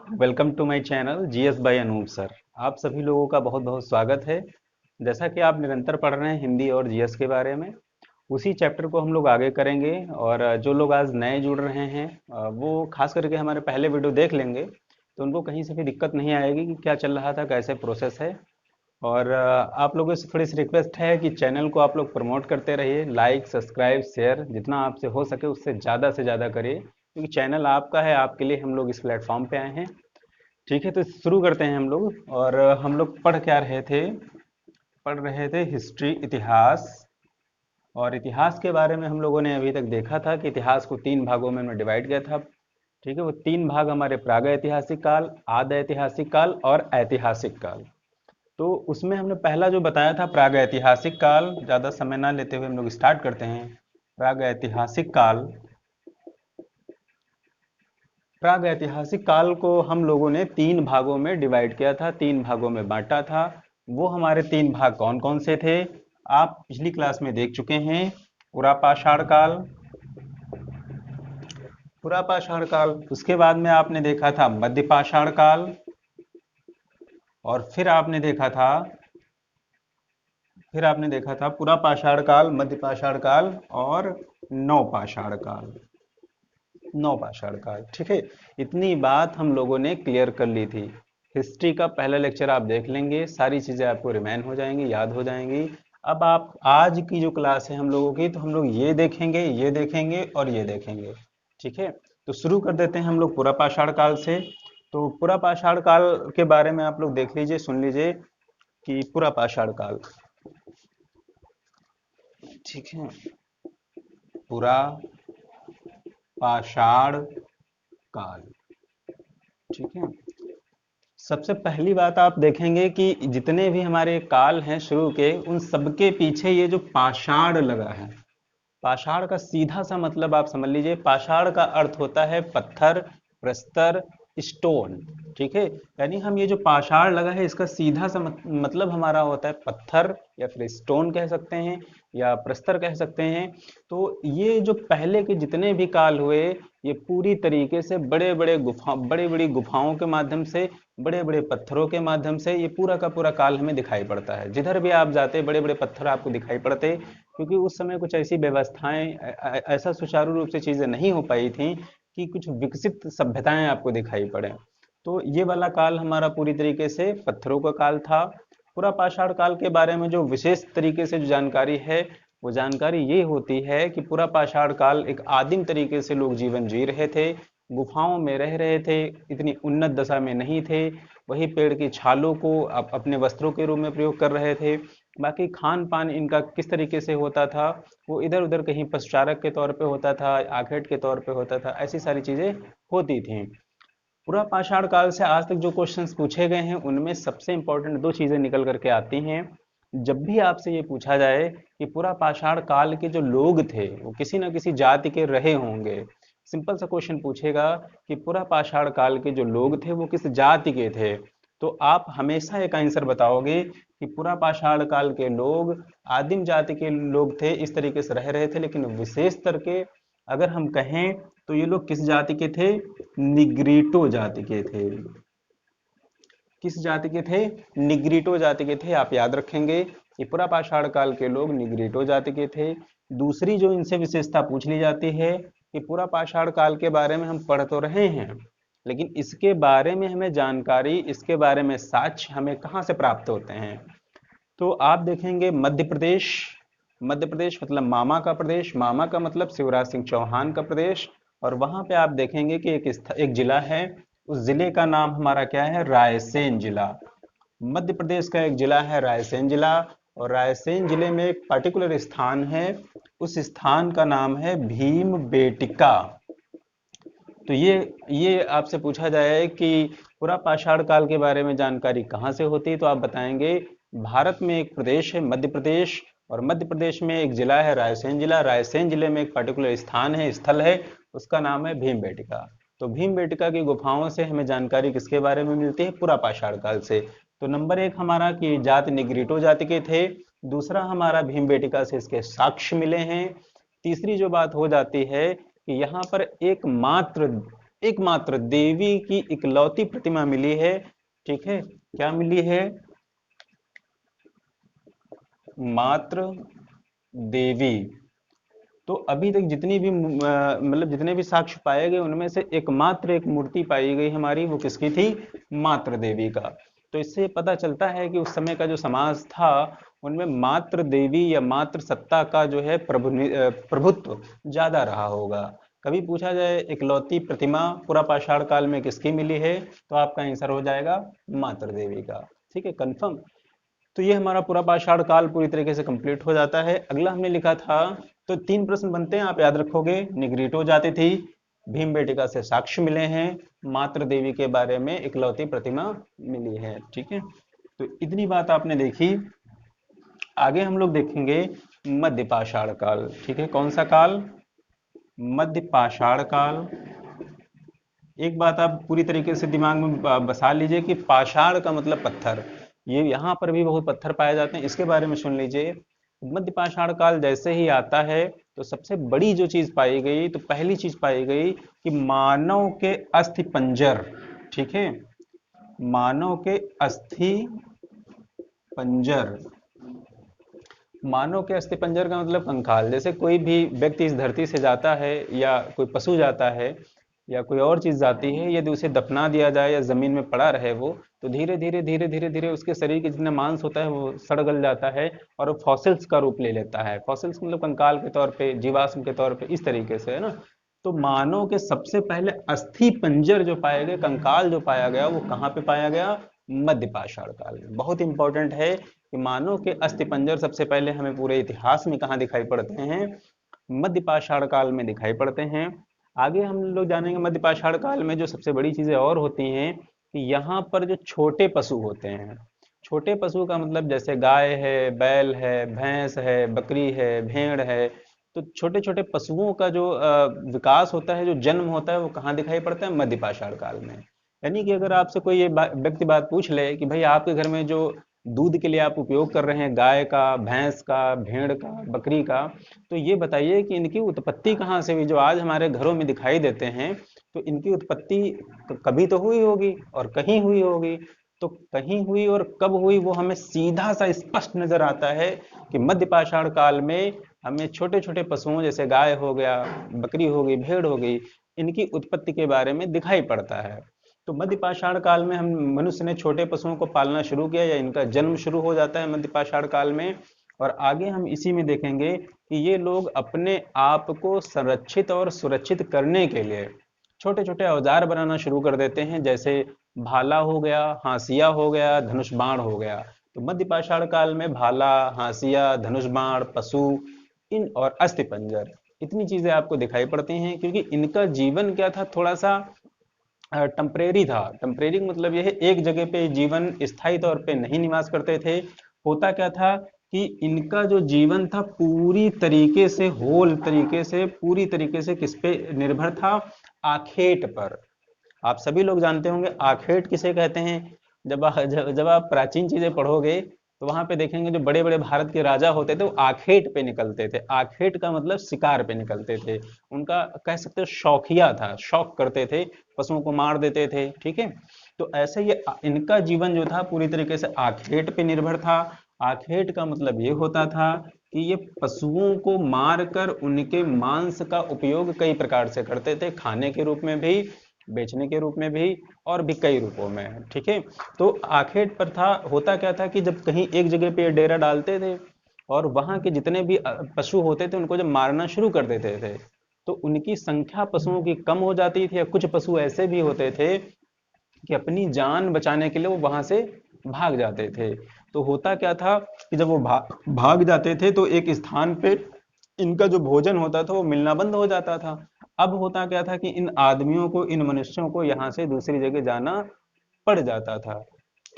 Welcome to my channel GS by Anoop sir. आप सभी लोगों का बहुत बहुत स्वागत है। जैसा कि आप निरंतर पढ़ रहे हैं हिंदी और जीएस के बारे में, उसी चैप्टर को हम लोग आगे करेंगे। और जो लोग आज नए जुड़ रहे हैं वो खास करके हमारे पहले वीडियो देख लेंगे तो उनको कहीं से भी दिक्कत नहीं आएगी कि क्या चल रहा था, कैसे प्रोसेस है। और आप लोगों से थोड़ी सी रिक्वेस्ट है कि चैनल को आप लोग प्रमोट करते रहिए, लाइक सब्सक्राइब शेयर जितना आपसे हो सके उससे ज़्यादा करिए, क्योंकि चैनल आपका है, आपके लिए हम लोग इस प्लेटफॉर्म पे आए हैं। ठीक है, तो शुरू करते हैं हम लोग। और हम लोग पढ़ रहे थे हिस्ट्री, इतिहास। और इतिहास के बारे में हम लोगों ने अभी तक देखा था कि इतिहास को तीन भागों में हमने डिवाइड किया था। ठीक है, वो तीन भाग हमारे प्रागैतिहासिक काल, आद्य ऐतिहासिक काल और ऐतिहासिक काल। तो उसमें हमने पहला जो बताया था प्रागैतिहासिक काल, ज़्यादा समय ना लेते हुए हम लोग स्टार्ट करते हैं। प्रागैतिहासिक काल, प्रागैतिहासिक काल को हम लोगों ने तीन भागों में डिवाइड किया था, तीन भागों में बांटा था। वो हमारे तीन भाग कौन कौन से थे आप पिछली क्लास में देख चुके हैं। पुरापाषाण काल, पुरापाषाण काल, उसके बाद में आपने देखा था मध्यपाषाण काल, और फिर आपने देखा था पुरापाषाण काल, मध्यपाषाण काल और नवपाषाण काल। नवपाषाण काल, ठीक है। इतनी बात हम लोगों ने क्लियर कर ली थी। हिस्ट्री का पहला लेक्चर आप देख लेंगे, सारी चीजें आपको रिमेन हो जाएंगी, याद हो जाएंगी। अब आप आज की जो क्लास है हम लोगों की, तो हम लोग ये देखेंगे और ये देखेंगे। ठीक है, तो शुरू कर देते हैं हम लोग पुरापाषाण काल से। तो पुरापाषाण काल के बारे में आप लोग देख लीजिए, सुन लीजिए कि पुरापाषाण काल, ठीक है, पुरापाषाण काल, ठीक है। सबसे पहली बात आप देखेंगे कि जितने भी हमारे काल हैं शुरू के, उन सबके पीछे ये जो पाषाण लगा है, पाषाण का सीधा सा मतलब आप समझ लीजिए, पाषाण का अर्थ होता है पत्थर, प्रस्तर, स्टोन। ठीक है, यानी हम ये जो पाषाण लगा है इसका सीधा सा मतलब हमारा होता है पत्थर, या फिर स्टोन कह सकते हैं, या प्रस्तर कह सकते हैं। तो ये जो पहले के जितने भी काल हुए, ये पूरी तरीके से बड़े बड़ी गुफाओं के माध्यम से, बड़े बड़े पत्थरों के माध्यम से ये पूरा का पूरा काल हमें दिखाई पड़ता है। जिधर भी आप जाते बड़े बड़े पत्थर आपको दिखाई पड़ते, क्योंकि उस समय कुछ ऐसी व्यवस्थाएं, ऐसा सुचारू रूप से चीजें नहीं हो पाई थी कि कुछ विकसित सभ्यताएं आपको दिखाई पड़े। तो ये वाला काल हमारा पूरी तरीके से पत्थरों का काल था। पूरा पाषाण काल के बारे में जो विशेष तरीके से जो जानकारी है, वो जानकारी ये होती है कि पूरा पाषाण काल एक आदिम तरीके से लोग जीवन जी रहे थे, गुफाओं में रह रहे थे, इतनी उन्नत दशा में नहीं थे। वही पेड़ की छालों को अपने वस्त्रों के रूप में प्रयोग कर रहे थे। बाकी खान पान इनका किस तरीके से होता था, वो इधर उधर कहीं पशुचारक के तौर पे होता था, आखेट के तौर पे होता था, ऐसी सारी चीजें होती थी। पूरा पाषाण काल से आज तक जो क्वेश्चंस पूछे गए हैं उनमें सबसे इंपॉर्टेंट दो चीजें निकल करके आती हैं। जब भी आपसे ये पूछा जाए कि पूरा पाषाण काल के जो लोग थे वो किसी न किसी जाति के रहे होंगे, सिंपल सा क्वेश्चन पूछेगा कि पूरा पाषाण काल के जो लोग थे वो किस जाति के थे, तो आप हमेशा एक आंसर बताओगे कि पूरा पाषाण काल के लोग आदिम जाति के लोग थे, इस तरीके से रह रहे थे। लेकिन विशेष करके अगर हम कहें तो ये लोग किस जाति के थे, निग्रीटो जाति के थे। किस जाति के थे, निग्रीटो जाति के थे। आप याद रखेंगे कि पुरा पाषाण काल के लोग निग्रीटो जाति के थे। दूसरी जो इनसे विशेषता पूछ ली जाती है कि पुरा पाषाण काल के बारे में हम पढ़ तो रहे हैं, लेकिन इसके बारे में हमें जानकारी, इसके बारे में साक्ष्य हमें कहाँ से प्राप्त होते हैं। तो आप देखेंगे मध्य प्रदेश, मध्य प्रदेश मतलब मामा का प्रदेश, मामा का मतलब शिवराज सिंह चौहान का प्रदेश। और वहां पे आप देखेंगे कि एक जिला है, उस जिले का नाम हमारा क्या है, रायसेन जिला। मध्य प्रदेश का एक जिला है रायसेन जिला, और रायसेन जिले में एक पर्टिकुलर स्थान है, उस स्थान का नाम है भीम बेटिका। तो ये आपसे पूछा जाए कि पूरा पाषाण काल के बारे में जानकारी कहाँ से होती है, तो आप बताएंगे भारत में एक प्रदेश है मध्य प्रदेश, और मध्य प्रदेश में एक जिला है रायसेन जिला, रायसेन जिले में एक पर्टिकुलर स्थान है, स्थल है, उसका नाम है भीम बेटिका। तो भीम बेटिका की गुफाओं से हमें जानकारी किसके बारे में मिलती है, पूरा पाषाण काल से। तो नंबर एक हमारा कि जाति निग्रीटो जाति के थे, दूसरा हमारा भीम बेटिका से इसके साक्ष्य मिले हैं। तीसरी जो बात हो जाती है कि यहाँ पर एकमात्र देवी की इकलौती प्रतिमा मिली है। ठीक है, क्या मिली है? मात्र देवी। तो अभी तक जितनी भी मतलब जितने भी साक्ष्य पाए गए उनमें से एकमात्र एक मूर्ति पाई गई हमारी, वो किसकी थी? मात्र देवी का। तो इससे पता चलता है कि उस समय का जो समाज था उनमें मात्र देवी या मात्र सत्ता का जो है प्रभुत्व ज्यादा रहा होगा। कभी पूछा जाए इकलौती प्रतिमा पूरा पाषाण काल में किसकी मिली है, तो आपका आंसर हो जाएगा मात्र देवी का। ठीक है, कंफर्म। तो ये हमारा पूरा पाषाण काल पूरी तरीके से कंप्लीट हो जाता है। अगला हमने लिखा था, तो 3 प्रश्न बनते हैं, आप याद रखोगे। निगरीटो जाती थी, भीमबेटिका से साक्ष्य मिले हैं, मात्र देवी के बारे में इकलौती प्रतिमा मिली है। ठीक है, तो इतनी बात आपने देखी। आगे हम लोग देखेंगे मध्य पाषाण काल। ठीक है, कौन सा काल? मध्य पाषाण काल। एक बात आप पूरी तरीके से दिमाग में बसा लीजिए कि पाषाण का मतलब पत्थर। ये यहाँ पर भी बहुत पत्थर पाए जाते हैं, इसके बारे में सुन लीजिए। मध्य पाषाण काल जैसे ही आता है तो सबसे बड़ी जो चीज पाई गई, तो पहली चीज पाई गई कि मानव के अस्थि पंजर। ठीक है, मानव के अस्थि पंजर। मानव के अस्थि पंजर का मतलब कंकाल। जैसे कोई भी व्यक्ति इस धरती से जाता है या कोई पशु जाता है या कोई और चीज जाती है, यदि उसे दफना दिया जाए या जमीन में पड़ा रहे वो, तो धीरे धीरे धीरे धीरे धीरे उसके शरीर के जितना मांस होता है वो सड़ गल जाता है और वो फॉसिल्स का रूप ले लेता है। फॉसिल्स मतलब कंकाल के तौर पे, जीवाश्म के तौर पे, इस तरीके से, है ना। तो मानव के सबसे पहले अस्थि पंजर जो पाए गए, कंकाल जो पाया गया, वो कहाँ पे पाया गया? मध्य पाषाण काल में। बहुत इंपॉर्टेंट है कि मानव के अस्थि पंजर सबसे पहले हमें पूरे इतिहास में कहाँ दिखाई पड़ते हैं? मध्य पाषाण काल में दिखाई पड़ते हैं। आगे हम लोग जानेंगे मध्य पाषाण काल में जो सबसे बड़ी चीजें और होती हैं कि यहाँ पर जो छोटे पशु होते हैं, छोटे पशु का मतलब जैसे गाय है, बैल है, भैंस है, बकरी है, भेड़ है, तो छोटे छोटे पशुओं का जो विकास होता है, जो जन्म होता है, वो कहाँ दिखाई पड़ता है? मध्य पाषाण काल में। यानी कि अगर आपसे कोई ये व्यक्ति बात पूछ ले कि भाई आपके घर में जो दूध के लिए आप उपयोग कर रहे हैं, गाय का, भैंस का, भेड़ का, बकरी का, तो ये बताइए कि इनकी उत्पत्ति कहाँ से हुई? जो आज हमारे घरों में दिखाई देते हैं, तो इनकी उत्पत्ति कभी तो हुई होगी और कहीं हुई होगी। तो कहीं हुई और कब हुई वो हमें सीधा सा स्पष्ट नजर आता है कि मध्य पाषाण काल में हमें छोटे छोटे पशुओं जैसे गाय हो गया, बकरी हो गई, भेड़ हो गई, इनकी उत्पत्ति के बारे में दिखाई पड़ता है। तो मध्य पाषाण काल में हम मनुष्य ने छोटे पशुओं को पालना शुरू किया या इनका जन्म शुरू हो जाता है मध्य पाषाण काल में। और आगे हम इसी में देखेंगे कि ये लोग अपने आप को संरक्षित और सुरक्षित करने के लिए छोटे छोटे औजार बनाना शुरू कर देते हैं, जैसे भाला हो गया, हांसिया हो गया, धनुष बाण हो गया। तो मध्य पाषाण काल में भाला, हांसिया, धनुष बाण, पशु, इन और अस्थि पंजर, इतनी चीजें आपको दिखाई पड़ती हैं, क्योंकि इनका जीवन क्या था? थोड़ा सा टेम्परेरी था। टेम्परेरी मतलब यह है एक जगह पे जीवन स्थायी तौर पे नहीं निवास करते थे। होता क्या था कि इनका जो जीवन था पूरी तरीके से, होल तरीके से, पूरी तरीके से किस पे निर्भर था? आखेट पर। आप सभी लोग जानते होंगे आखेट किसे कहते हैं। जब आप प्राचीन चीजें पढ़ोगे तो वहां पे देखेंगे जो बड़े बड़े भारत के राजा होते थे वो आखेट पे निकलते थे। आखेट का मतलब शिकार पे निकलते थे। उनका कह सकते हो शौकिया था, शौक करते थे, पशुओं को मार देते थे। ठीक है, तो ऐसे ये इनका जीवन जो था पूरी तरीके से आखेट पे निर्भर था। आखेट का मतलब ये होता था कि ये पशुओं को मारकर उनके मांस का उपयोग कई प्रकार से करते थे, खाने के रूप में भी, बेचने के रूप में भी, और भी कई रूपों में। ठीक है, तो आखेट पर था। होता क्या था कि जब कहीं एक जगह पे डेरा डालते थे और वहां के जितने भी पशु होते थे उनको जब मारना शुरू कर देते थे, तो उनकी संख्या पशुओं की कम हो जाती थी। या कुछ पशु ऐसे भी होते थे कि अपनी जान बचाने के लिए वो वहां से भाग जाते थे। तो होता क्या था कि जब वो भाग जाते थे तो एक स्थान पे इनका जो भोजन होता था वो मिलना बंद हो जाता था। अब होता क्या था कि इन आदमियों को, इन मनुष्यों को यहाँ से दूसरी जगह जाना पड़ जाता था।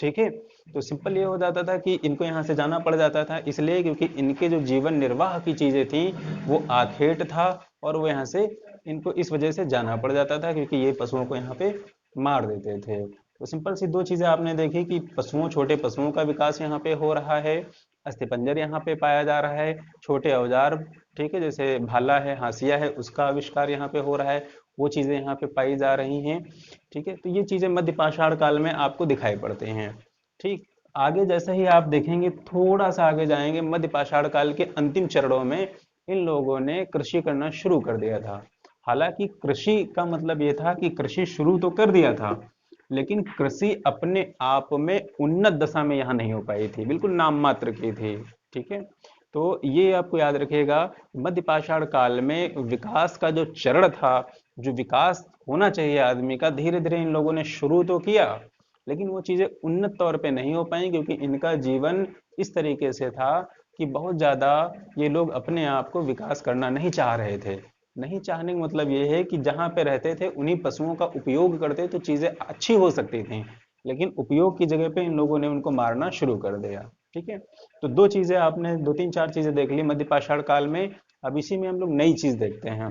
ठीक है, तो सिंपल ये हो जाता था कि इनको यहाँ से जाना पड़ जाता था, इसलिए क्योंकि इनके जो जीवन निर्वाह की चीजें थी वो आखेट था, और वो यहाँ से, इनको इस वजह से जाना पड़ जाता था क्योंकि ये पशुओं को यहाँ पे मार देते थे। तो सिंपल सी दो चीजें आपने देखी कि पशुओं, छोटे पशुओं का विकास यहाँ पे हो रहा है, अस्थिपंजर यहाँ पे पाया जा रहा है, छोटे औजार, ठीक है, जैसे भाला है, हांसिया है, उसका आविष्कार यहाँ पे हो रहा है, वो चीज़ें यहाँ पे पाई जा रही हैं। ठीक है, तो ये चीज़ें मध्य पाषाण काल में आपको दिखाई पड़ते हैं। ठीक, आगे जैसे ही आप देखेंगे, थोड़ा सा आगे जाएंगे, मध्य पाषाण काल के अंतिम चरणों में इन लोगों ने कृषि करना शुरू कर दिया था। हालांकि कृषि का मतलब ये था कि कृषि शुरू तो कर दिया था, लेकिन कृषि अपने आप में उन्नत दशा में यहाँ नहीं हो पाई थी, बिल्कुल नाम मात्र की थी। ठीक है, तो ये आपको याद रखिएगा, मध्य पाषाण काल में विकास का जो चरण था, जो विकास होना चाहिए आदमी का, धीरे धीरे इन लोगों ने शुरू तो किया, लेकिन वो चीजें उन्नत तौर पे नहीं हो पाई, क्योंकि इनका जीवन इस तरीके से था कि बहुत ज्यादा ये लोग अपने आप को विकास करना नहीं चाह रहे थे। नहीं चाहने का मतलब ये है कि जहां पे रहते थे उन्हीं पशुओं का उपयोग करते तो चीजें अच्छी हो सकती थी, लेकिन उपयोग की जगह पे इन लोगों ने उनको मारना शुरू कर दिया। ठीक है, तो दो चीजें आपने, दो तीन चार चीजें देख ली मध्य पाषाण काल में। अब इसी में हम लोग नई चीज देखते हैं।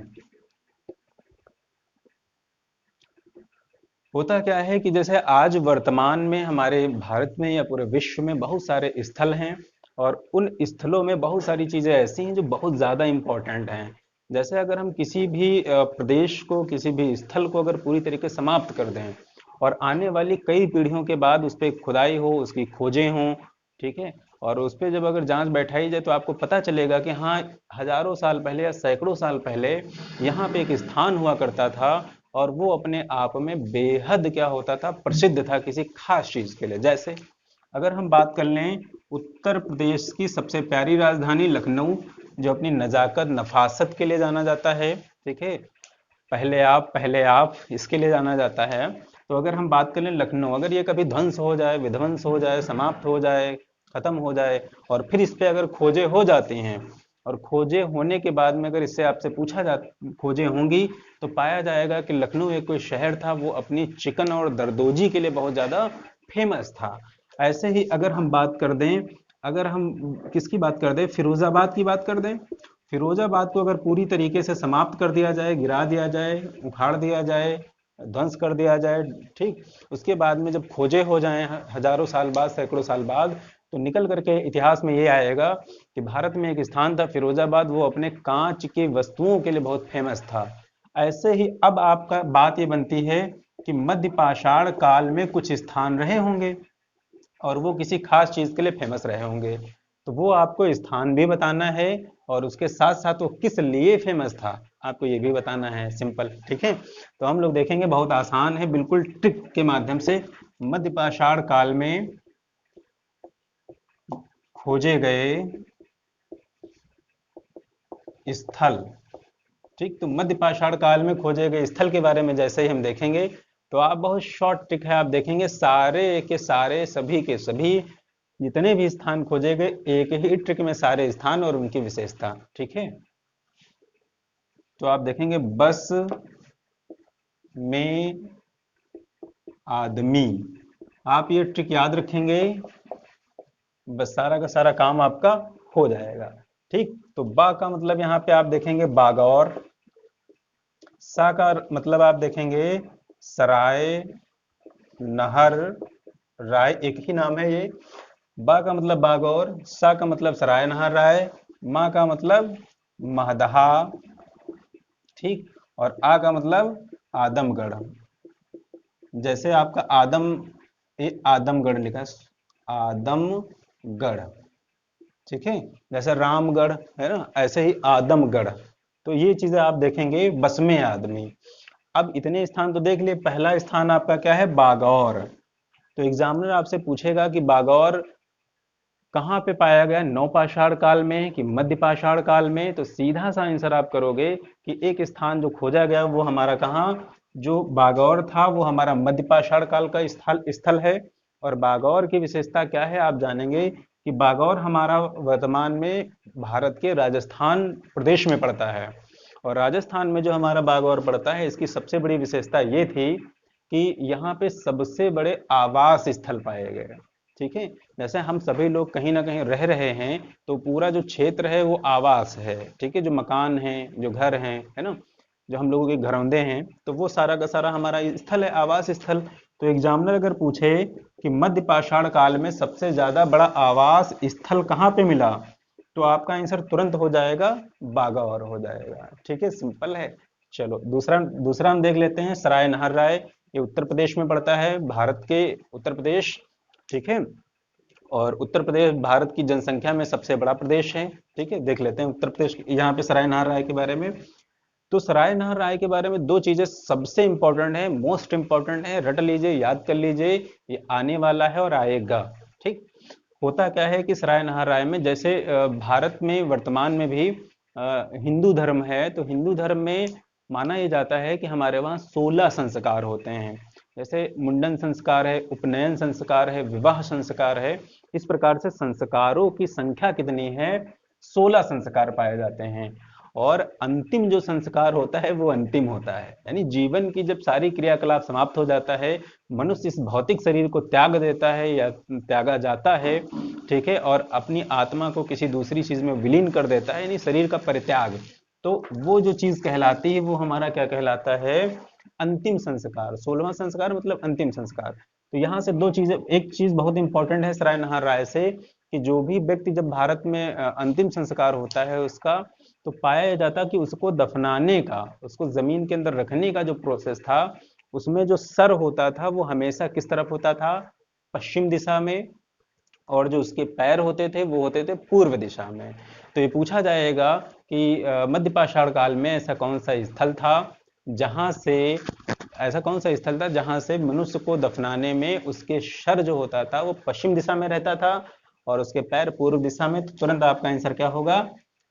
होता क्या है कि जैसे आज वर्तमान में हमारे भारत में या पूरे विश्व में बहुत सारे स्थल हैं, और उन स्थलों में बहुत सारी चीजें ऐसी हैं जो बहुत ज्यादा इंपॉर्टेंट हैं। जैसे अगर हम किसी भी प्रदेश को, किसी भी स्थल को अगर पूरी तरीके से समाप्त कर दें, और आने वाली कई पीढ़ियों के बाद उस पर खुदाई हो, उसकी खोजें हों, ठीक है, और उस पर जब अगर जांच बैठाई जाए, तो आपको पता चलेगा कि हाँ, हजारों साल पहले या सैकड़ों साल पहले यहाँ पे एक स्थान हुआ करता था, और वो अपने आप में बेहद क्या होता था, प्रसिद्ध था किसी खास चीज के लिए। जैसे अगर हम बात कर लें उत्तर प्रदेश की सबसे प्यारी राजधानी लखनऊ, जो अपनी नजाकत नफासत के लिए जाना जाता है। ठीक है, पहले आप इसके लिए जाना जाता है। तो अगर हम बात करें लखनऊ, अगर ये कभी ध्वंस हो जाए, विध्वंस हो जाए, समाप्त हो जाए, खत्म हो जाए, और फिर इस पे अगर खोजें हो जाती हैं, और खोजें होने के बाद में अगर इससे आपसे पूछा जा, खोजें होंगी, तो पाया जाएगा कि लखनऊ एक कोई शहर था, वो अपनी चिकन और दरदोजी के लिए बहुत ज्यादा फेमस था। ऐसे ही अगर हम बात कर दें, अगर हम किसकी बात कर दें, फिरोजाबाद की बात कर दें, फिरोजाबाद को अगर पूरी तरीके से समाप्त कर दिया जाए, गिरा दिया जाए, उखाड़ दिया जाए, ध्वंस कर दिया जाए, ठीक, उसके बाद में जब खोजे हो जाएं हजारों साल बाद, सैकड़ों साल बाद, तो निकल करके इतिहास में ये आएगा कि भारत में एक स्थान था फिरोजाबाद, वो अपने कांच की वस्तुओं के लिए बहुत फेमस था। ऐसे ही अब आपका बात ये बनती है कि मध्य पाषाण काल में कुछ स्थान रहे होंगे, और वो किसी खास चीज के लिए फेमस रहे होंगे, तो वो आपको स्थान भी बताना है, और उसके साथ साथ वो किस लिए फेमस था आपको ये भी बताना है। सिंपल, ठीक है, तो हम लोग देखेंगे, बहुत आसान है, बिल्कुल ट्रिक के माध्यम से। मध्य पाषाण काल में खोजे गए स्थल, ठीक, तो मध्य पाषाण काल में खोजे गए स्थल के बारे में जैसे ही हम देखेंगे, तो आप, बहुत शॉर्ट ट्रिक है, आप देखेंगे सारे के सारे, सभी के सभी, जितने भी स्थान खोजे गए, एक ही ट्रिक में सारे स्थान और उनकी विशेषता। ठीक है, तो आप देखेंगे बस में आदमी, आप ये ट्रिक याद रखेंगे, बस सारा का सारा काम आपका हो जाएगा। ठीक, तो बा का मतलब यहाँ पे आप देखेंगे बागौर, सा का मतलब आप देखेंगे सराय, नहर, राय, एक ही नाम है ये। बा का मतलब बागौर, सा का मतलब सराय नहर राय, मा का मतलब महदहा, ठीक, और आ का मतलब आदमगढ़। जैसे आपका आदम, ये आदमगढ़ लिखा है, आदमगढ़, ठीक है, जैसे रामगढ़ है ना, ऐसे ही आदमगढ़। तो ये चीजें आप देखेंगे, बस में आदमी। अब इतने स्थान तो देख लिए, पहला स्थान आपका क्या है, बागौर। तो एग्जामिनर आपसे पूछेगा कि बागौर कहाँ पे पाया गया, नौपाषाण काल में कि मध्य पाषाण काल में, तो सीधा सा आंसर आप करोगे कि एक स्थान जो खोजा गया वो हमारा कहाँ, जो बागौर था वो हमारा मध्य पाषाण काल का स्थल स्थल है। और बागौर की विशेषता क्या है आप जानेंगे कि बागौर हमारा वर्तमान में भारत के राजस्थान प्रदेश में पड़ता है। और राजस्थान में जो हमारा बागौर पड़ता है, इसकी सबसे बड़ी विशेषता ये थी कि यहाँ पे सबसे बड़े आवास स्थल पाए गए। ठीक है, जैसे हम सभी लोग कहीं ना कहीं रह रहे हैं, तो पूरा जो क्षेत्र है वो आवास है। ठीक है, जो मकान हैं, जो घर हैं, है ना, जो हम लोगों के घरौंदे हैं, तो वो सारा का सारा हमारा स्थल है, आवास स्थल। तो एग्जामिनर अगर पूछे कि मध्य पाषाण काल में सबसे ज्यादा बड़ा आवास स्थल कहाँ पे मिला, तो आपका आंसर तुरंत हो जाएगा, बागौर हो जाएगा। ठीक है, सिंपल है। चलो दूसरा दूसरा हम देख लेते हैं, सराय नहर राय। ये उत्तर प्रदेश में पड़ता है, भारत के उत्तर प्रदेश। ठीक है, और उत्तर प्रदेश भारत की जनसंख्या में सबसे बड़ा प्रदेश है। ठीक है, देख लेते हैं उत्तर प्रदेश यहाँ पे सराय नहर राय के बारे में। तो सराय नहर राय के बारे में दो चीजें सबसे इंपॉर्टेंट है, मोस्ट इंपॉर्टेंट है, रट लीजिए, याद कर लीजिए, ये आने वाला है और आएगा। ठीक, होता क्या है कि सराय नहर राय में जैसे भारत में वर्तमान में भी हिंदू धर्म है, तो हिंदू धर्म में माना यह जाता है कि हमारे वहाँ 16 संस्कार होते हैं। जैसे मुंडन संस्कार है, उपनयन संस्कार है, विवाह संस्कार है। इस प्रकार से संस्कारों की संख्या कितनी है? 16 संस्कार पाए जाते हैं। और अंतिम जो संस्कार होता है वो अंतिम होता है, यानी जीवन की जब सारी क्रियाकलाप समाप्त हो जाता है, मनुष्य इस भौतिक शरीर को त्याग देता है या त्यागा जाता है, ठीक है, और अपनी आत्मा को किसी दूसरी चीज में विलीन कर देता है, यानी शरीर का परित्याग, तो वो जो चीज कहलाती है वो हमारा क्या कहलाता है? अंतिम संस्कार। 16वां संस्कार मतलब अंतिम संस्कार। तो यहाँ से दो चीजें, एक चीज बहुत इंपॉर्टेंट है सराय नहर राय से, कि जो भी व्यक्ति जब भारत में अंतिम संस्कार होता है उसका, तो पाया जाता कि उसको दफनाने का, उसको जमीन के अंदर रखने का जो प्रोसेस था, उसमें जो सर होता था वो हमेशा किस तरफ होता था? पश्चिम दिशा में। और जो उसके पैर होते थे वो होते थे पूर्व दिशा में। तो ये पूछा जाएगा कि मध्य पाषाण काल में ऐसा कौन सा स्थल था जहां से, ऐसा कौन सा स्थल था जहां से मनुष्य को दफनाने में उसके सर जो होता था वो पश्चिम दिशा में रहता था और उसके पैर पूर्व दिशा में? तो तुरंत आपका आंसर क्या होगा?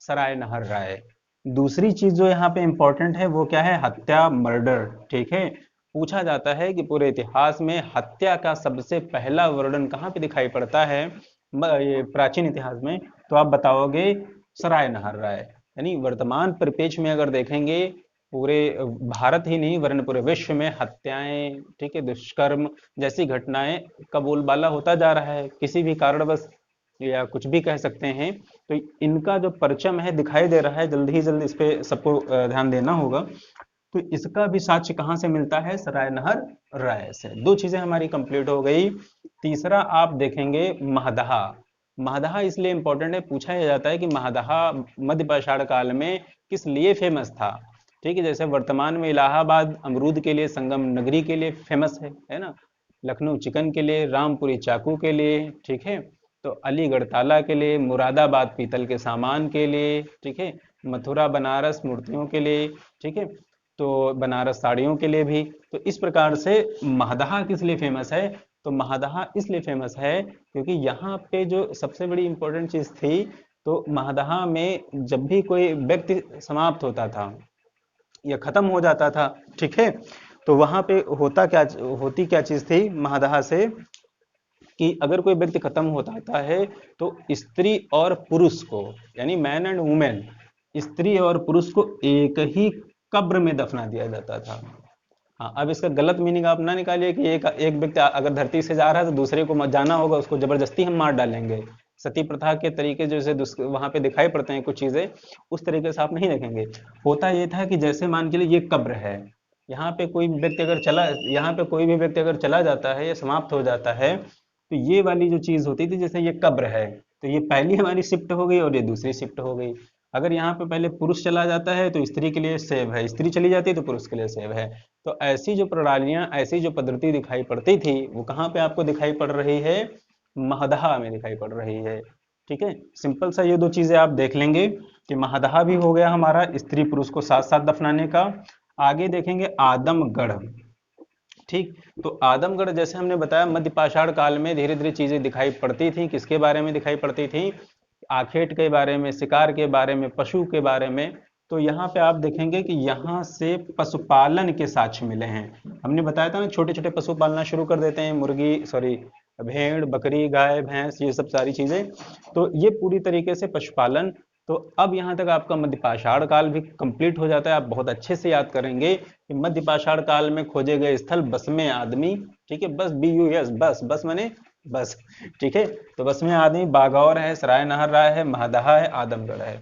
सराय नहर राय। दूसरी चीज जो यहाँ पे इंपॉर्टेंट है वो क्या है? हत्या, मर्डर। ठीक है, पूछा जाता है कि पूरे इतिहास में हत्या का सबसे पहला वर्णन कहाँ पे दिखाई पड़ता है ये प्राचीन इतिहास में? तो आप बताओगे सराय नहर राय। यानी वर्तमान परिप्रेक्ष्य में अगर देखेंगे, पूरे भारत ही नहीं वरन पूरे विश्व में हत्याएं, ठीक है, दुष्कर्म जैसी घटनाएं का बोलबाला होता जा रहा है, किसी भी कारणवश या कुछ भी कह सकते हैं। तो इनका जो परचम है दिखाई दे रहा है, जल्द ही जल्द इस पे सबको ध्यान देना होगा। तो इसका भी साक्ष्य कहाँ से मिलता है? सराय नहर राय से। दो चीजें हमारी कंप्लीट हो गई। तीसरा आप देखेंगे महदहा। महदहा इसलिए इंपॉर्टेंट है, पूछा यह जाता है कि महदहा मध्य पाषाण काल में किस लिए फेमस था? ठीक है, जैसे वर्तमान में इलाहाबाद अमरूद के लिए, संगम नगरी के लिए फेमस है ना, लखनऊ चिकन के लिए, रामपुरी चाकू के लिए, ठीक है, तो अलीगढ़ ताला के लिए, मुरादाबाद पीतल के सामान के लिए, ठीक है, मथुरा बनारस मूर्तियों के लिए, ठीक है, तो बनारस साड़ियों के लिए भी। तो इस प्रकार से महदहा किस लिए फेमस है? तो महदहा इसलिए फेमस है क्योंकि यहाँ पे जो सबसे बड़ी इंपॉर्टेंट चीज थी, तो महदहा में जब भी कोई व्यक्ति समाप्त होता था या खत्म हो जाता था, ठीक है, तो वहां पे होती क्या चीज थी महदहा से, कि अगर कोई व्यक्ति खत्म होता है तो स्त्री और पुरुष को, यानी मैन एंड वुमेन, स्त्री और पुरुष को एक ही कब्र में दफना दिया जाता था। हाँ, अब इसका गलत मीनिंग आप ना निकालिए कि एक एक व्यक्ति अगर धरती से जा रहा है तो दूसरे को मत जाना होगा, उसको जबरदस्ती हम मार डालेंगे। सती प्रथा के तरीके जैसे वहां पे दिखाई पड़ते हैं कुछ चीजें, उस तरीके से आप नहीं देखेंगे। होता ये था कि जैसे मान के लिए ये कब्र है, यहाँ पे कोई व्यक्ति अगर चला, यहाँ पे कोई भी व्यक्ति अगर चला जाता है या समाप्त हो जाता है, तो ये वाली जो चीज होती थी, जैसे ये कब्र है, तो ये पहली हमारी शिफ्ट हो गई और ये दूसरी शिफ्ट हो गई। अगर यहाँ पे पहले पुरुष चला जाता है तो स्त्री के लिए सेव है, स्त्री चली जाती है तो पुरुष के लिए सेव है। तो ऐसी जो प्रणालियां, ऐसी जो पद्धति दिखाई पड़ती थी, वो कहाँ पे आपको दिखाई पड़ रही है? महदहा में दिखाई पड़ रही है। ठीक है, सिंपल सा ये दो चीजें आप देख लेंगे कि महदहा भी हो गया हमारा स्त्री पुरुष को साथ साथ दफनाने का। आगे देखेंगे आदमगढ़। ठीक, तो आदमगढ़ जैसे हमने बताया मध्य पाषाण काल में धीरे धीरे चीजें दिखाई पड़ती थी। किसके बारे में दिखाई पड़ती थी? आखेट के बारे में, शिकार के बारे में, पशु के बारे में। तो यहाँ पे आप देखेंगे कि यहाँ से पशुपालन के साक्ष्य मिले हैं। हमने बताया था ना, छोटे छोटे पशु पालना शुरू कर देते हैं, मुर्गी सॉरी भेड़, बकरी, गाय, भैंस, ये सब सारी चीजें। तो ये पूरी तरीके से पशुपालन। तो अब यहाँ तक आपका मध्य पाषाण काल भी कंप्लीट हो जाता है। आप बहुत अच्छे से याद करेंगे कि मध्य पाषाण काल में खोजे गए स्थल बस में आदमी, ठीक है, बस BUS, बस बस माने बस, ठीक है, तो बस में आदमी, बागौर है, सराय नहर राय है, महदहा है, आदमगढ़ है।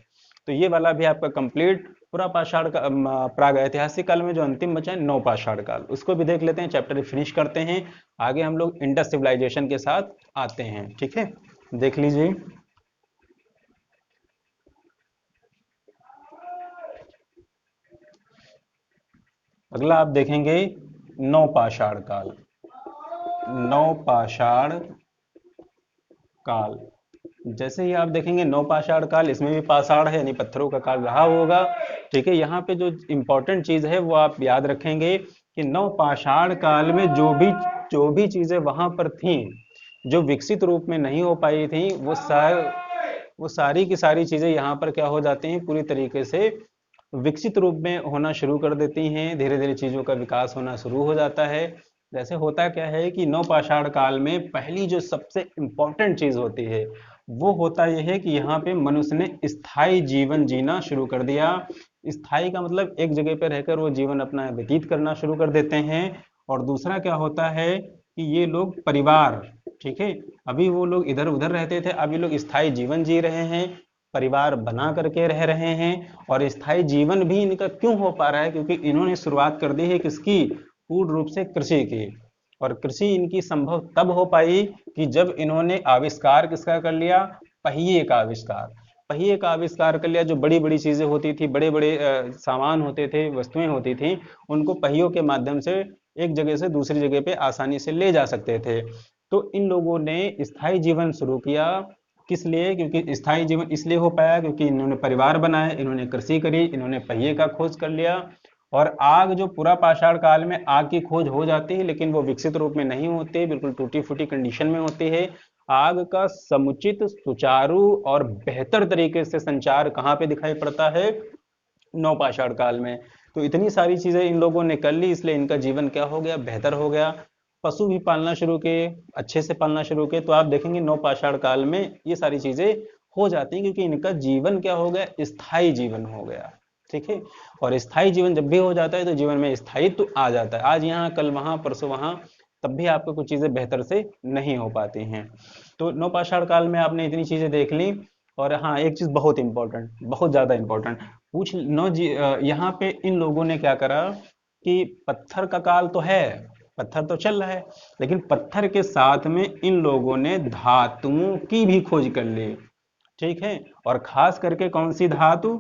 तो ये वाला भी आपका कंप्लीट पूरा पाषाण का प्राग ऐतिहासिक काल में जो अंतिम बचा है नौ पाषाण काल, उसको भी देख लेते हैं, चैप्टर फिनिश करते हैं। आगे हम लोग इंडस सिविलाइजेशन के साथ आते हैं। ठीक है, देख लीजिए। अगला आप देखेंगे नौपाषाण काल। नौपाषाण काल, जैसे ही आप देखेंगे नौपाषाण काल, इसमें भी पाषाण है यानी पत्थरों का काल रहा होगा। ठीक है, यहाँ पे जो इंपॉर्टेंट चीज है वो आप याद रखेंगे कि नवपाषाण काल में जो भी चीजें वहां पर थी, जो विकसित रूप में नहीं हो पाई थी, वो सारी की सारी चीजें यहाँ पर क्या हो जाती हैं, पूरी तरीके से विकसित रूप में होना शुरू कर देती हैं। धीरे धीरे चीजों का विकास होना शुरू हो जाता है। जैसे होता क्या है कि नवपाषाण काल में पहली जो सबसे इंपॉर्टेंट चीज होती है वो होता यह है कि यहाँ पे मनुष्य ने स्थायी जीवन जीना शुरू कर दिया। स्थायी का मतलब एक जगह पर रहकर वो जीवन अपना व्यतीत करना शुरू कर देते हैं। और दूसरा क्या होता है कि ये लोग परिवार, ठीक है, अभी वो लोग इधर उधर रहते थे, अभी लोग स्थायी जीवन जी रहे हैं, परिवार बना करके रह रहे हैं। और स्थायी जीवन भी इनका क्यों हो पा रहा है, क्योंकि इन्होंने शुरुआत कर दी है किसकी, पूर्ण रूप से कृषि की। और कृषि इनकी संभव तब हो पाई कि जब इन्होंने आविष्कार किसका कर लिया, पहिए का आविष्कार। पहिए का आविष्कार कर लिया। जो बड़ी बड़ी चीजें होती थी, बड़े बड़े सामान होते थे, वस्तुएं होती थी, उनको पहियों के माध्यम से एक जगह से दूसरी जगह पे आसानी से ले जा सकते थे। तो इन लोगों ने स्थायी जीवन शुरू किया। किस लिए, क्योंकि स्थायी जीवन इसलिए हो पाया क्योंकि इन्होंने परिवार बनाए, इन्होंने कृषि करी, इन्होंने पहिए का खोज कर लिया। और आग, जो पूरा पाषाण काल में आग की खोज हो जाती है लेकिन वो विकसित रूप में नहीं होती, बिल्कुल टूटी फूटी कंडीशन में होती है। आग का समुचित, सुचारू और बेहतर तरीके से संचार कहाँ पे दिखाई पड़ता है, नवपाषाण काल में। तो इतनी सारी चीजें इन लोगों ने कर ली, इसलिए इनका जीवन क्या हो गया, बेहतर हो गया। पशु भी पालना शुरू किए, अच्छे से पालना शुरू किए। तो आप देखेंगे नवपाषाण काल में ये सारी चीजें हो जाती हैं क्योंकि इनका जीवन क्या हो गया, स्थायी जीवन हो गया। ठीक है, और स्थायी जीवन जब भी हो जाता है तो जीवन में स्थायित्व आ जाता है। आज यहाँ कल वहां परसों वहां, तब भी आपको कुछ चीजें बेहतर से नहीं हो पाती हैं। तो नवपाषाण काल में आपने इतनी चीजें देख ली। और हाँ, एक चीज बहुत इंपॉर्टेंट, बहुत ज्यादा इंपॉर्टेंट पूछ नो जी, यहाँ पे इन लोगों ने क्या करा कि पत्थर का काल तो है, पत्थर तो चल रहा है, लेकिन पत्थर के साथ में इन लोगों ने धातुओं की भी खोज कर ली। ठीक है, और खास करके कौन सी धातु,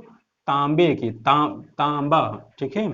तांबे की, तांबा। ठीक है,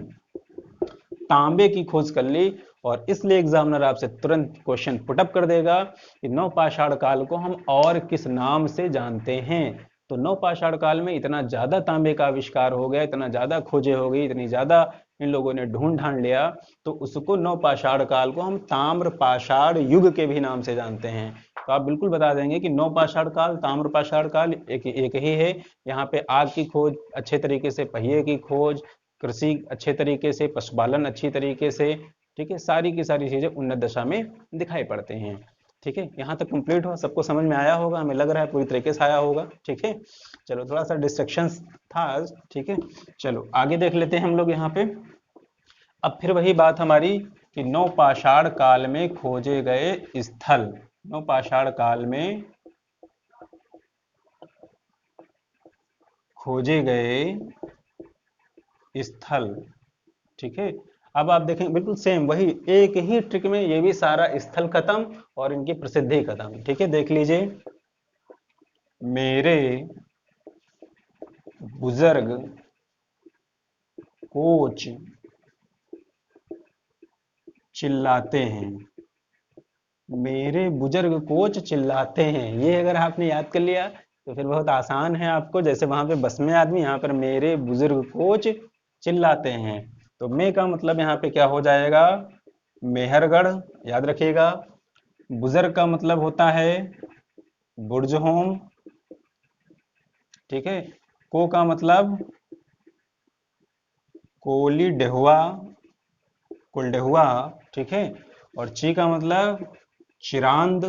तांबे की खोज कर ली। और इसलिए एग्जामिनर आपसे तुरंत क्वेश्चन पुटअप कर देगा कि नवपाषाण काल को हम और किस नाम से जानते हैं। तो नवपाषाण काल में इतना ज्यादा तांबे का आविष्कार हो गया, इतना ज्यादा खोजें हो गई, इतनी ज्यादा इन लोगों ने ढूंढ ढांड लिया, तो उसको नवपाषाण काल को हम ताम्रपाषाण युग के भी नाम से जानते हैं। तो आप बिल्कुल बता देंगे कि नवपाषाण काल, ताम्रपाषाण काल एक ही है। यहाँ पे आग की खोज अच्छे तरीके से, पहिए की खोज, कृषि अच्छे तरीके से, पशुपालन अच्छी तरीके से, ठीक है, सारी की सारी चीजें उन्नत दशा में दिखाई पड़ते हैं। ठीक है, यहाँ तक कंप्लीट हुआ, सबको समझ में आया होगा, हमें लग रहा है पूरी तरीके से आया होगा। ठीक है, चलो थोड़ा सा डिस्ट्रक्शन था आज। ठीक है, चलो आगे देख लेते हैं हम लोग यहाँ पे। अब फिर वही बात हमारी कि नवपाषाण काल में खोजे गए स्थल, नवपाषाण काल में खोजे गए स्थल। ठीक है, अब आप देखें बिल्कुल सेम वही एक ही ट्रिक में ये भी सारा स्थल खत्म और इनकी प्रसिद्धि खत्म। ठीक है, देख लीजिए, मेरे बुजुर्ग कोच चिल्लाते हैं, मेरे बुजुर्ग कोच चिल्लाते हैं। ये अगर आपने याद कर लिया तो फिर बहुत आसान है आपको। जैसे वहां पे बस में आदमी, यहाँ पर मेरे बुजुर्ग कोच चिल्लाते हैं। तो मैं का मतलब यहाँ पे क्या हो जाएगा, मेहरगढ़, याद रखिएगा। बुजुर्ग का मतलब होता है बुर्जहोम। ठीक है, को का मतलब कोली डेहुआ, कुलडेहुआ। ठीक है, और ची का मतलब चिरांद,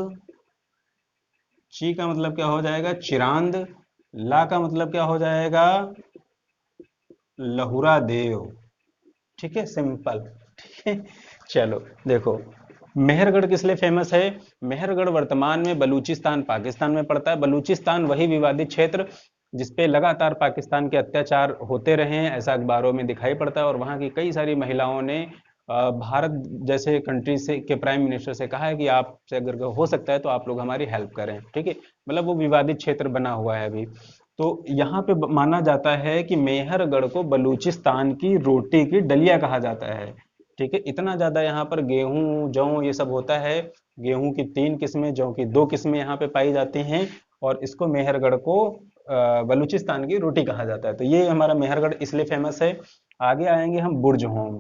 ची का मतलब क्या हो जाएगा, चिरांद। ला का मतलब क्या हो जाएगा, लहुरा देव। ठीक है, सिंपल। ठीक है, चलो देखो, मेहरगढ़ किस लिए फेमस है। मेहरगढ़ वर्तमान में बलूचिस्तान पाकिस्तान में पड़ता है। बलूचिस्तान वही विवादित क्षेत्र जिसपे लगातार पाकिस्तान के अत्याचार होते रहे हैं, ऐसा अखबारों में दिखाई पड़ता है। और वहां की कई सारी महिलाओं ने भारत जैसे कंट्री से के प्राइम मिनिस्टर से कहा है कि आपसे अगर हो सकता है तो आप लोग हमारी हेल्प करें। ठीक है, मतलब वो विवादित क्षेत्र बना हुआ है अभी। तो यहाँ पे माना जाता है कि मेहरगढ़ को बलूचिस्तान की रोटी की डलिया कहा जाता है। ठीक है, इतना ज्यादा यहाँ पर गेहूं जौ ये सब होता है। गेहूं की 3 किस्में, जौ की 2 किस्में यहाँ पे पाई जाती हैं, और इसको मेहरगढ़ को बलूचिस्तान की रोटी कहा जाता है। तो ये हमारा मेहरगढ़ इसलिए फेमस है। आगे आएंगे हम बुर्ज होम।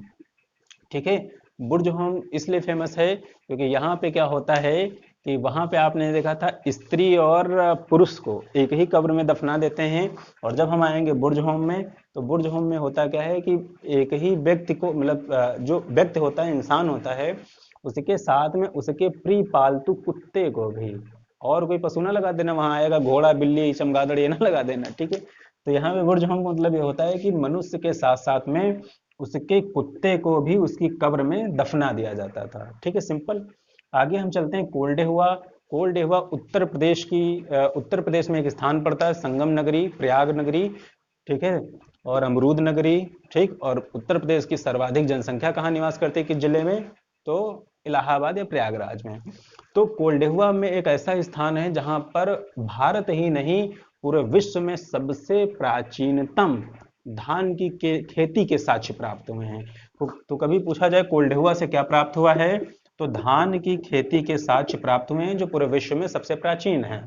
ठीक है, बुर्ज होम इसलिए फेमस है क्योंकि यहाँ पे क्या होता है कि वहां पे आपने देखा था स्त्री और पुरुष को एक ही कब्र में दफना देते हैं। और जब हम आएंगे बुर्ज होम में, तो बुर्ज होम में होता क्या है कि एक ही व्यक्ति को, मतलब जो व्यक्ति होता है, इंसान होता है, उसके साथ में उसके प्रिय पालतू कुत्ते को भी, और कोई पशु ना लगा देना, वहां आएगा घोड़ा बिल्ली चमगादड़ ये ना लगा देना। ठीक है, तो यहाँ पे बुर्ज होम का मतलब ये होता है कि मनुष्य के साथ साथ में उसके कुत्ते को भी उसकी कब्र में दफना दिया जाता था। ठीक है, सिंपल। आगे हम चलते हैं कोल्डेहुआ। कोल्डेहुआ उत्तर प्रदेश की उत्तर प्रदेश में एक स्थान पड़ता है, संगम नगरी, प्रयाग नगरी, ठीक है, और अमरूद नगरी। ठीक, और उत्तर प्रदेश की सर्वाधिक जनसंख्या कहाँ निवास करती है, किस जिले में, तो इलाहाबाद या प्रयागराज में। तो कोल्डेहुआ में एक ऐसा स्थान है जहां पर भारत ही नहीं पूरे विश्व में सबसे प्राचीनतम धान की खेती के साक्ष्य प्राप्त हुए हैं। तो कभी पूछा जाए कोल्डेहुआ से क्या प्राप्त हुआ है, तो धान की खेती के साक्ष्य प्राप्त हुए हैं जो पूरे विश्व में सबसे प्राचीन है।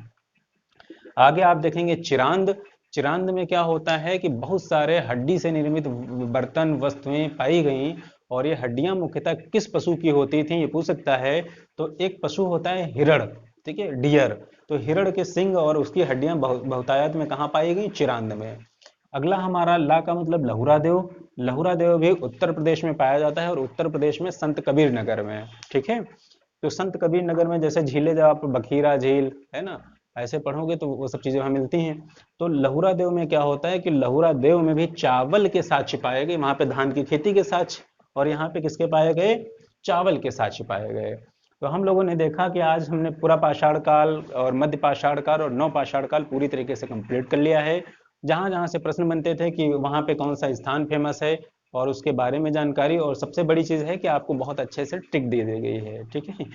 आगे आप देखेंगे चिरांद। चिरांद में क्या होता है कि बहुत सारे हड्डी से निर्मित बर्तन वस्तुएं पाई गई, और ये हड्डियां मुख्यतः किस पशु की होती थी ये पूछ सकता है। तो एक पशु होता है हिरण, ठीक है, डियर। तो हिरण के सिंग और उसकी हड्डियां बहुतायत में कहाँ पाई गई, चिरांद में। अगला हमारा ला का मतलब लहुरा देव। लहुरा देव भी उत्तर प्रदेश में पाया जाता है, और उत्तर प्रदेश में संत कबीर नगर में। ठीक है, तो संत कबीर नगर में जैसे झीलें, जब आप बखीरा झील है ना ऐसे पढ़ोगे तो वो सब चीजें वहां मिलती हैं। तो लहुरा देव में क्या होता है कि लहुरा देव में भी चावल के साक्ष्य पाए गए, वहां पे धान की खेती के साक्ष्य, और यहाँ पे किसके पाए गए, चावल के साक्ष्य पाए गए। तो हम लोगों ने देखा कि आज हमने पूरा पाषाण काल और मध्य पाषाण काल और नव पाषाण काल पूरी तरीके से कंप्लीट कर लिया है। जहां जहां से प्रश्न बनते थे कि वहां पे कौन सा स्थान फेमस है और उसके बारे में जानकारी, और सबसे बड़ी चीज है कि आपको बहुत अच्छे से ट्रिक दे दी गई है। ठीक है,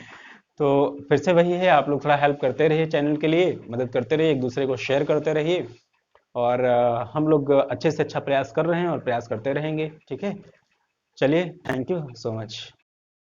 तो फिर से वही है, आप लोग थोड़ा हेल्प करते रहिए, चैनल के लिए मदद करते रहिए, एक दूसरे को शेयर करते रहिए, और हम लोग अच्छे से अच्छा प्रयास कर रहे हैं और प्रयास करते रहेंगे। ठीक है, चलिए, थैंक यू सो मच।